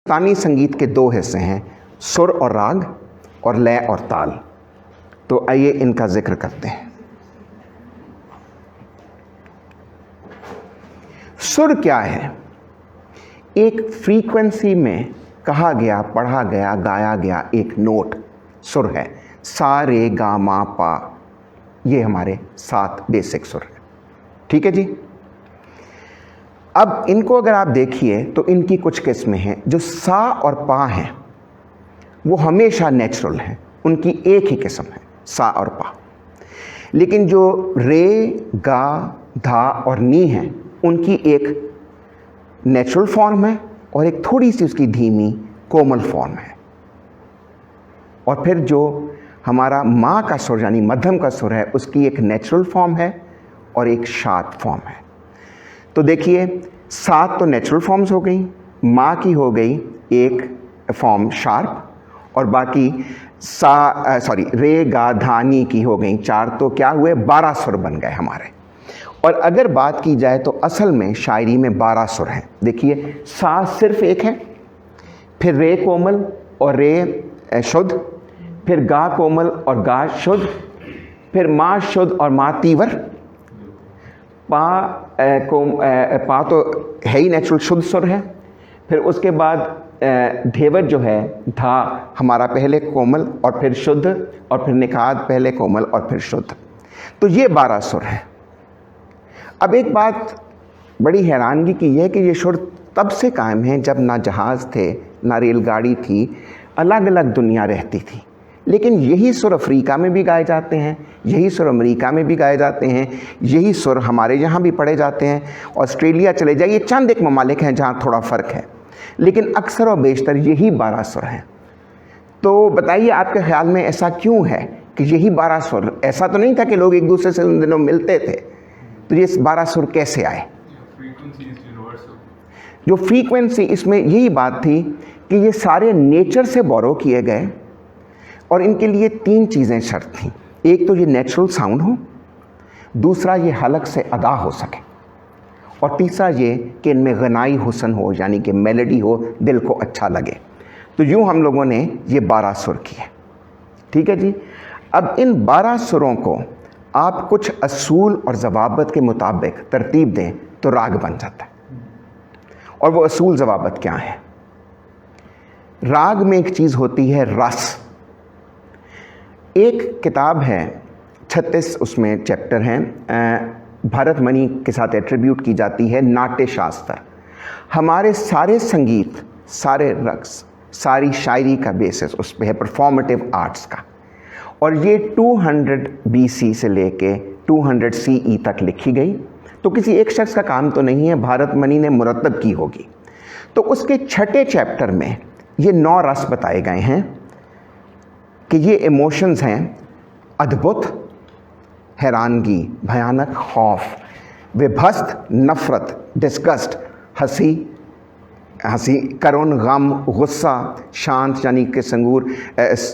हिंदुस्तानी संगीत के दो हिस्से हैं, सुर और राग और लय और ताल। तो आइए इनका जिक्र करते हैं। सुर क्या है? एक फ्रीक्वेंसी में कहा गया, पढ़ा गया, गाया गया एक नोट सुर है। सा रे गा मा पा, ये हमारे 7 बेसिक सुर है। ठीक है जी। अब इनको अगर आप देखिए तो इनकी कुछ किस्में हैं। जो सा और पा हैं वो हमेशा नेचुरल हैं, उनकी एक ही किस्म है सा और पा। लेकिन जो रे, गा, धा और नी हैं उनकी एक नेचुरल फॉर्म है और एक थोड़ी सी उसकी धीमी कोमल फॉर्म है। और फिर जो हमारा मा का सुर यानी मध्यम का सुर है उसकी एक नेचुरल फॉर्म है और एक शार्प फॉर्म है। तो देखिए 7 तो नेचुरल फॉर्म्स हो गई, माँ की हो गई एक फॉर्म शार्प और बाकी रे गा धा नी की हो गई 4। तो क्या हुए 12 सुर बन गए हमारे। और अगर बात की जाए तो असल में शायरी में 12 सुर हैं। देखिए सा सिर्फ एक है, फिर रे कोमल और रे शुद्ध, फिर गा कोमल और गा शुद्ध, फिर मा शुद्ध और मा तीवर, पा तो है ही नेचुरल शुद्ध सुर है। फिर उसके बाद धेवर जो है धा हमारा पहले कोमल और फिर शुद्ध और फिर निखाद पहले कोमल और फिर शुद्ध। तो ये 12 सुर हैं। अब एक बात बड़ी हैरानगी की है कि ये सुर तब से कायम हैं जब ना जहाज़ थे ना रेलगाड़ी थी, अलग अलग दुनिया रहती थी। लेकिन यही सुर अफ्रीका में भी गाए जाते हैं, यही सुर अमेरिका में भी गाए जाते हैं, यही सुर हमारे यहाँ भी पढ़े जाते हैं। ऑस्ट्रेलिया चले जाइए, चंद एक ममालिक हैं जहाँ थोड़ा फ़र्क है, लेकिन अक्सर और बेशतर यही 12 सुर हैं। तो बताइए आपके ख्याल में ऐसा क्यों है कि यही 12 सुर? ऐसा तो नहीं था कि लोग एक दूसरे से उन दिनों मिलते थे। तो ये 12 सुर कैसे आए? जो फ्रीक्वेंसी, इसमें यही बात थी कि ये सारे नेचर से बोरो किए गए और इनके लिए 3 चीज़ें शर्त थीं। एक तो ये नेचुरल साउंड हो, दूसरा ये हलक से अदा हो सके, और तीसरा ये कि इनमें गनाई हुस्न हो यानी कि मेलोडी हो, दिल को अच्छा लगे। तो यूँ हम लोगों ने ये 12 सुर किए। ठीक है जी। अब इन 12 सुरों को आप कुछ असूल और ज़वाबत के मुताबिक तरतीब दें तो राग बन जाता है। और वो असूल ज़वाबत क्या है? राग में एक चीज़ होती है रस। एक किताब है 36 उसमें चैप्टर हैं, भरतमणि के साथ एट्रीब्यूट की जाती है नाट्य शास्त्र। हमारे सारे संगीत, सारे रक्स, सारी शायरी का बेसिस उस पर है, परफॉर्मेटिव आर्ट्स का। और ये 200 BC से लेके 200 CE तक लिखी गई। तो किसी एक शख्स का काम तो नहीं है, भरतमणि ने मुरतब की होगी। तो उसके 6ठे चैप्टर में ये 9 रस बताए गए हैं कि ये इमोशंस हैं अद्भुत, हैरानगी, भयानक, खौफ, विभस्त, नफ़रत, डिस्गस्ट, हंसी, करुण, गम, गुस्सा, शांत यानी कि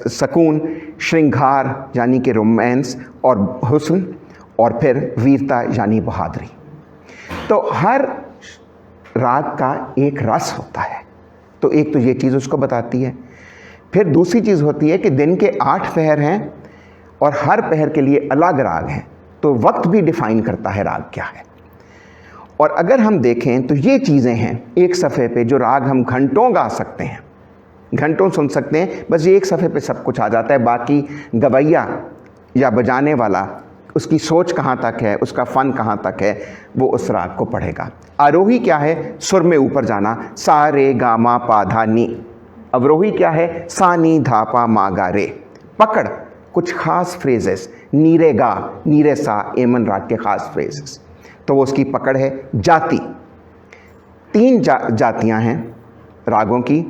सकून, श्रृंगार यानी कि रोमांस और हुस्न, और फिर वीरता यानी बहादुरी। तो हर राग का एक रस होता है। तो एक तो ये चीज़ उसको बताती है। फिर दूसरी चीज़ होती है कि दिन के 8 पहर हैं और हर पहर के लिए अलग राग हैं। तो वक्त भी डिफ़ाइन करता है राग क्या है। और अगर हम देखें तो ये चीज़ें हैं एक सफ़े पे जो राग हम घंटों गा सकते हैं, घंटों सुन सकते हैं। बस ये एक सफ़े पे सब कुछ आ जाता है। बाकी गवैया या बजाने वाला, उसकी सोच कहाँ तक है, उसका फ़न कहाँ तक है, वो उस राग को पढ़ेगा। आरोही क्या है? सुर में ऊपर जाना, सा रे गा मा पा धा नी। अवरोही क्या है? सा नी धा पा मा गा रे। पकड़ कुछ ख़ास फ्रेजेस, नीरे गा, नीरे सा, एमन राग के ख़ास फ्रेजेस, तो वो उसकी पकड़ है। जाति 3 जातियाँ हैं रागों की।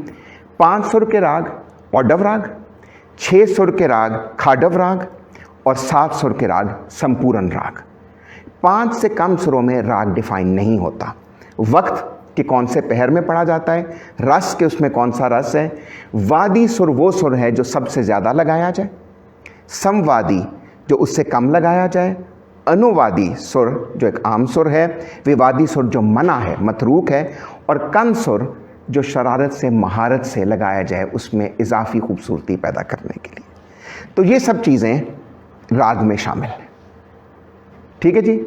5 सुर के राग औडव राग, 6 सुर के राग खाडव राग और 7 सुर के राग संपूर्ण राग। 5 से कम सुरों में राग डिफाइन नहीं होता। वक्त कि कौन से पहर में पढ़ा जाता है, रस के उसमें कौन सा रस है। वादी सुर वो सुर है जो सबसे ज़्यादा लगाया जाए, समवादी जो उससे कम लगाया जाए, अनुवादी सुर जो एक आम सुर है, विवादी सुर जो मना है, मतरूक है, और कन सुर जो शरारत से महारत से लगाया जाए उसमें इजाफी खूबसूरती पैदा करने के लिए। तो ये सब चीज़ें राग में शामिल हैं। ठीक है जी।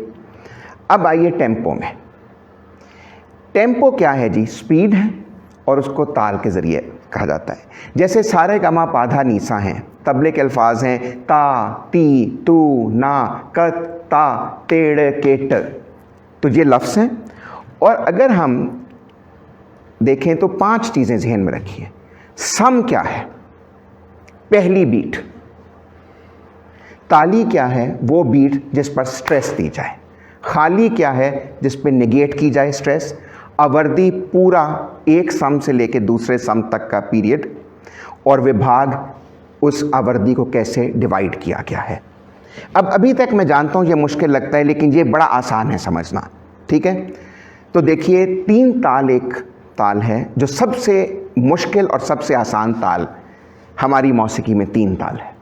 अब आइए टेम्पो में। टेम्पो क्या है जी? स्पीड है और उसको ताल के ज़रिए कहा जाता है। जैसे सारे गमा पाधा नीसा हैं, तबले के अल्फाज हैं ता, ती, तू, ना, कत, ता, तेड़, केट, तो ये लफ्ज़ हैं। और अगर हम देखें तो 5 चीज़ें जहन में रखिए। सम क्या है? पहली बीट। ताली क्या है? वो बीट जिस पर स्ट्रेस दी जाए। खाली क्या है? जिस पर नेगेट की जाए स्ट्रेस। आवर्दी पूरा एक सम से लेकर दूसरे सम तक का पीरियड, और विभाग उस आवर्दी को कैसे डिवाइड किया गया है। अब अभी तक मैं जानता हूँ ये मुश्किल लगता है, लेकिन ये बड़ा आसान है समझना। ठीक है, तो देखिए 3 ताल एक ताल है जो सबसे मुश्किल और सबसे आसान ताल हमारी मौसीकी में 3 ताल है।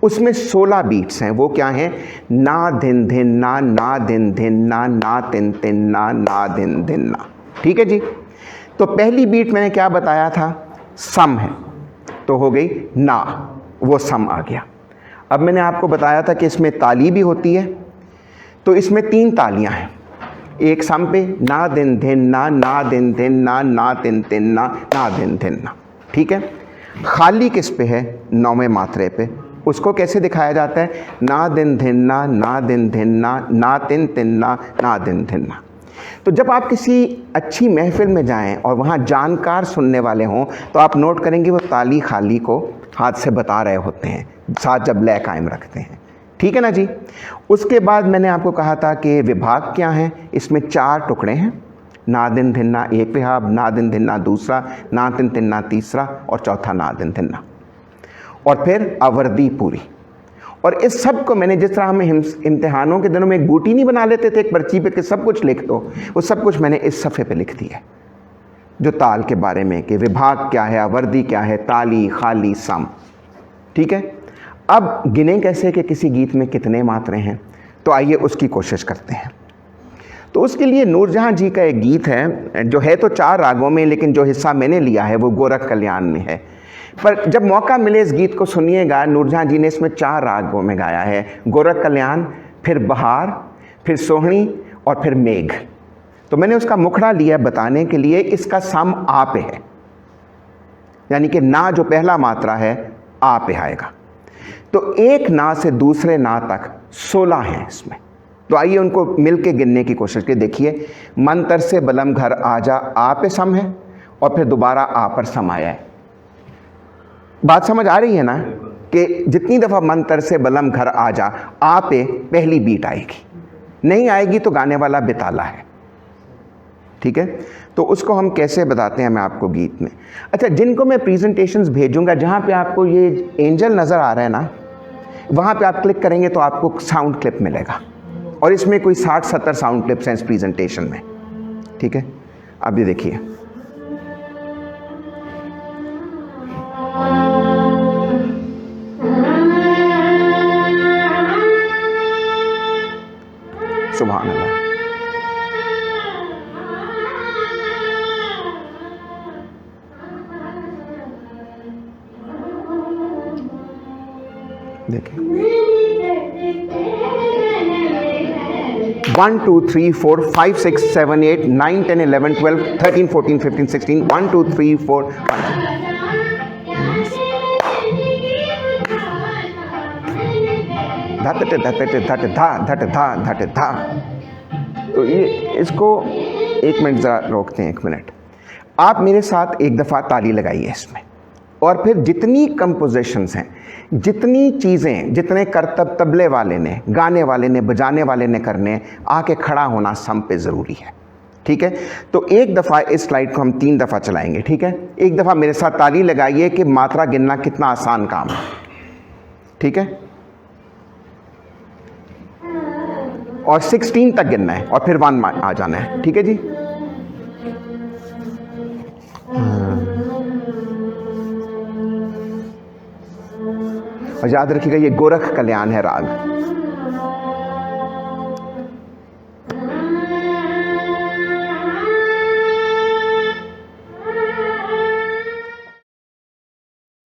उसमें 16 बीट्स हैं। वो क्या हैं? ना धिन धिन ना, ना धिन धिन ना, ना तिन तिन ना धिन धिन ना। ठीक है जी। तो पहली बीट मैंने क्या बताया था? सम है, तो हो गई ना, वो सम आ गया। अब मैंने आपको बताया था कि इसमें ताली भी होती है, तो इसमें 3 तालियां हैं। एक सम पे ना दिन धिन ना, ना दिन धिन ना, ना तिन तिन ना दिन धिन ना। ठीक है। खाली किस पे है? 9वें मात्रे पे। उसको कैसे दिखाया जाता है? ना दिन धिन ना, ना दिन धिन ना, ना तिन तिन ना दिन धिन ना। तो जब आप किसी अच्छी महफिल में जाएं और वहाँ जानकार सुनने वाले हों, तो आप नोट करेंगे वो ताली खाली को हाथ से बता रहे होते हैं, साथ जब लय कायम रखते हैं। ठीक है ना जी। उसके बाद मैंने आपको कहा था कि विभाग क्या है। इसमें 4 टुकड़े हैं। ना दिन धिन ना एक विभाग, ना दिन धिन ना दूसरा, ना तिन तिन ना तीसरा, और चौथा ना दिन धिन ना, और फिर आवर्दी पूरी। और इस सब को मैंने, जिस तरह हम इम्तिहानों के दिनों में एक बूटी नहीं बना लेते थे एक पर्ची पे कि सब कुछ लिख दो, वो सब कुछ मैंने इस सफ़े पे लिख दिया है, जो ताल के बारे में कि विभाग क्या है, आवर्दी क्या है, ताली, खाली, सम। ठीक है। अब गिने कैसे कि किसी गीत में कितने मात्रे हैं, तो आइए उसकी कोशिश करते हैं। तो उसके लिए नूरजहां जी का एक गीत है जो है तो 4 रागों में, लेकिन जो हिस्सा मैंने लिया है वो गोरख कल्याण में है। पर जब मौका मिले इस गीत को सुनिएगा। नूरजहां जी ने इसमें 4 रागों में गाया है, गोरख कल्याण, फिर बहार, फिर सोहनी, और फिर मेघ। तो मैंने उसका मुखड़ा लिया बताने के लिए। इसका सम आ पे है, यानी कि ना जो पहला मात्रा है आ पे आएगा। तो एक ना से दूसरे ना तक 16 हैं इसमें। तो आइए उनको मिल के गिनने की कोशिश करें। देखिए, मंतर से बलम घर आजा, आ पे सम है, और फिर दोबारा आ पर सम आया है। बात समझ आ रही है ना कि जितनी दफ़ा मंतर से बलम घर आजा, आ पे पहली बीट आएगी, नहीं आएगी तो गाने वाला बेताला है। ठीक है। तो उसको हम कैसे बताते हैं मैं आपको गीत में। अच्छा, जिनको मैं प्रेजेंटेशंस भेजूंगा, जहाँ पे आपको ये एंजल नज़र आ रहा है ना, वहाँ पे आप क्लिक करेंगे तो आपको साउंड क्लिप मिलेगा, और इसमें कोई 60-70 साउंड क्लिप्स हैं इस प्रेजेंटेशन में। ठीक है। अब ये देखिए, सुभान अल्लाह। देखिए 1 2 3 4 5 6 7 8 9 10 11 12 13 14 15 16 1 2 3 4 धट धट धट धा धट धा धट धा। तो ये इसको 1 मिनट ज़रा रोकते हैं, 1 मिनट। आप मेरे साथ एक दफ़ा ताली लगाइए इसमें, और फिर जितनी कंपोजिशंस हैं, जितनी चीज़ें, जितने करतब तबले वाले ने, गाने वाले ने, बजाने वाले ने करने, आके खड़ा होना सम पे ज़रूरी है। ठीक है। तो एक दफ़ा इस स्लाइड को हम 3 दफ़ा चलाएंगे। ठीक है। एक दफ़ा मेरे साथ ताली लगाइए कि मात्रा गिनना कितना आसान काम है। ठीक है। और 16 तक गिनना है, और फिर 1 आ जाना है। ठीक है जी। और याद रखिएगा ये गोरख कल्याण है राग।